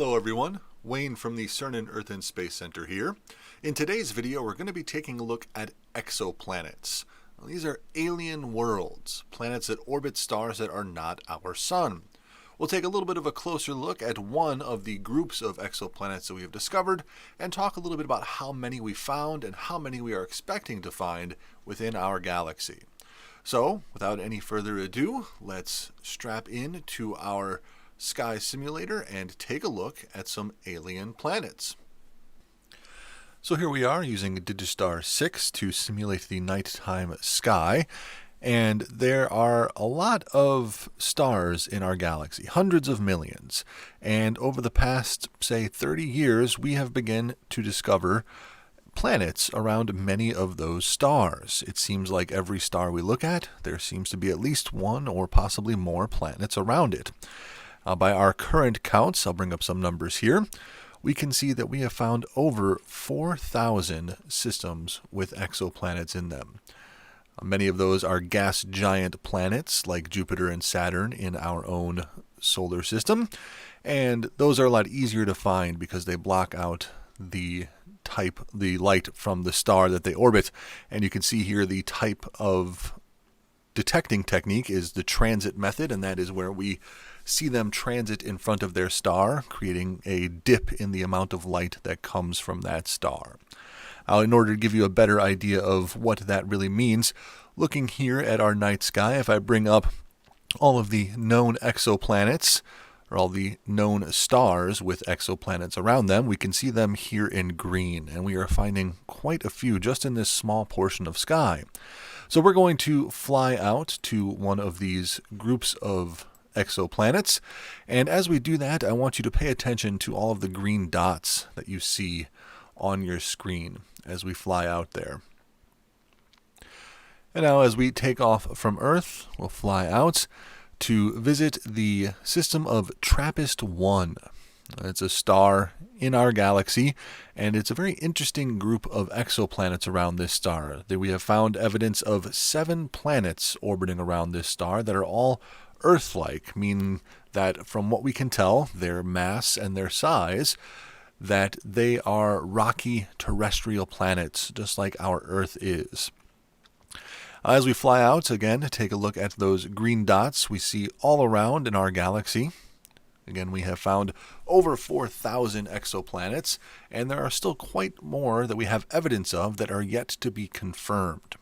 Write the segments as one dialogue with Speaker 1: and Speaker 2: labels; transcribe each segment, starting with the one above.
Speaker 1: Hello everyone, Wayne from the CERN Earth and Space Center here. In today's video we're going to be taking a look at exoplanets. These are alien worlds, planets that orbit stars that are not our Sun. We'll take a little bit of a closer look at one of the groups of exoplanets that we have discovered and talk a little bit about how many we found and how many we are expecting to find within our galaxy. So, without any further ado, let's strap in to our sky simulator and take a look at some alien planets. So here we are using Digistar 6 to simulate the nighttime sky, and there are a lot of stars in our galaxy, hundreds of millions, and over the past, say, 30 years, we have begun to discover planets around many of those stars. It seems like every star we look at, there seems to be at least one or possibly more planets around it. By our current counts, I'll bring up some numbers here, we can see that we have found over 4,000 systems with exoplanets in them. Many of those are gas giant planets like Jupiter and Saturn in our own solar system, and those are a lot easier to find because they block out the light from the star that they orbit. And you can see here the type of detecting technique is the transit method, and that is where we see them transit in front of their star, creating a dip in the amount of light that comes from that star. In order to give you a better idea of what that really means, looking here at our night sky, if I bring up all of the known exoplanets, or all the known stars with exoplanets around them, we can see them here in green, and we are finding quite a few just in this small portion of sky. So we're going to fly out to one of these groups of exoplanets, and as we do that, I want you to pay attention to all of the green dots that you see on your screen as we fly out there. And now as we take off from Earth, we'll fly out to visit the system of TRAPPIST-1. It's a star in our galaxy, and it's a very interesting group of exoplanets around this star. We have found evidence of 7 planets orbiting around this star that are all Earth-like, meaning that from what we can tell, their mass and their size, that they are rocky terrestrial planets, just like our Earth is. As we fly out, again, take a look at those green dots we see all around in our galaxy. Again, we have found over 4,000 exoplanets, and there are still quite more that we have evidence of that are yet to be confirmed.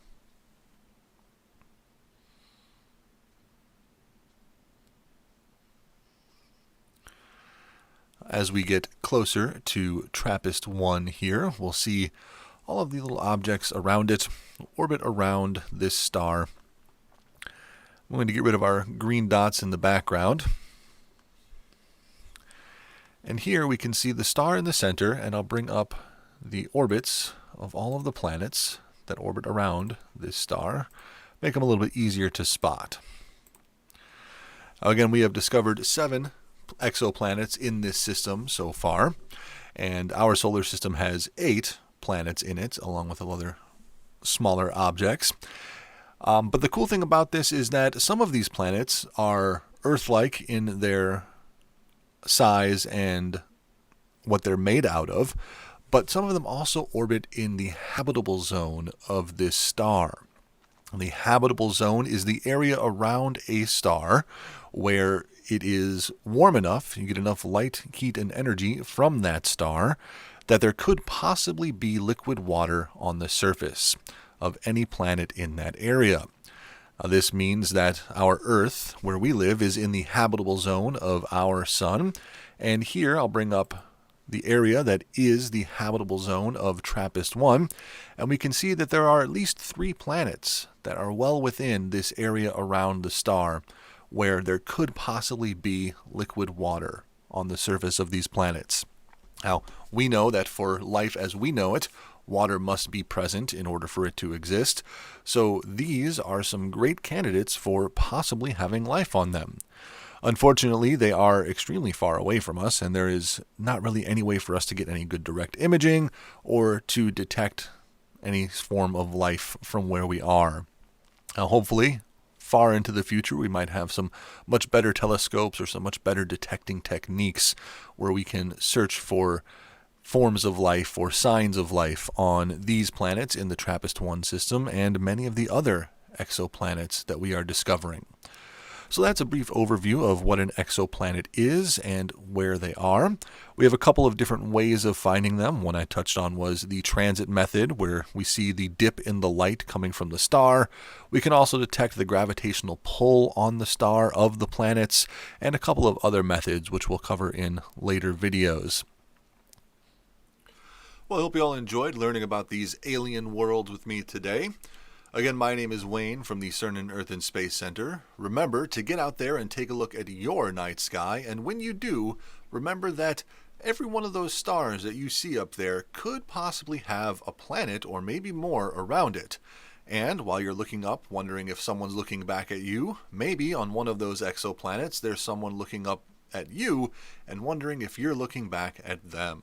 Speaker 1: As we get closer to TRAPPIST-1 here, we'll see all of the little objects around it orbit around this star. I'm going to get rid of our green dots in the background. And here we can see the star in the center, and I'll bring up the orbits of all of the planets that orbit around this star, make them a little bit easier to spot. Again, we have discovered 7 exoplanets in this system so far, and our solar system has 8 planets in it, along with other smaller objects. But the cool thing about this is that some of these planets are Earth-like in their size and what they're made out of, but some of them also orbit in the habitable zone of this star. The habitable zone is the area around a star where it is warm enough, you get enough light, heat, and energy from that star that there could possibly be liquid water on the surface of any planet in that area. This means that our Earth, where we live, is in the habitable zone of our Sun, and here I'll bring up the area that is the habitable zone of TRAPPIST-1, and we can see that there are at least 3 planets that are well within this area around the star where there could possibly be liquid water on the surface of these planets. Now, we know that for life as we know it, water must be present in order for it to exist, so these are some great candidates for possibly having life on them. Unfortunately, they are extremely far away from us, and there is not really any way for us to get any good direct imaging or to detect any form of life from where we are. Now, hopefully, far into the future, we might have some much better telescopes or some much better detecting techniques where we can search for forms of life or signs of life on these planets in the TRAPPIST-1 system and many of the other exoplanets that we are discovering. So that's a brief overview of what an exoplanet is and where they are. We have a couple of different ways of finding them. One I touched on was the transit method, where we see the dip in the light coming from the star. We can also detect the gravitational pull on the star of the planets, and a couple of other methods which we'll cover in later videos. Well, I hope you all enjoyed learning about these alien worlds with me today. Again, my name is Wayne from the CERN Earth and Space Center. Remember to get out there and take a look at your night sky, and when you do, remember that every one of those stars that you see up there could possibly have a planet or maybe more around it. And while you're looking up, wondering if someone's looking back at you, maybe on one of those exoplanets there's someone looking up at you and wondering if you're looking back at them.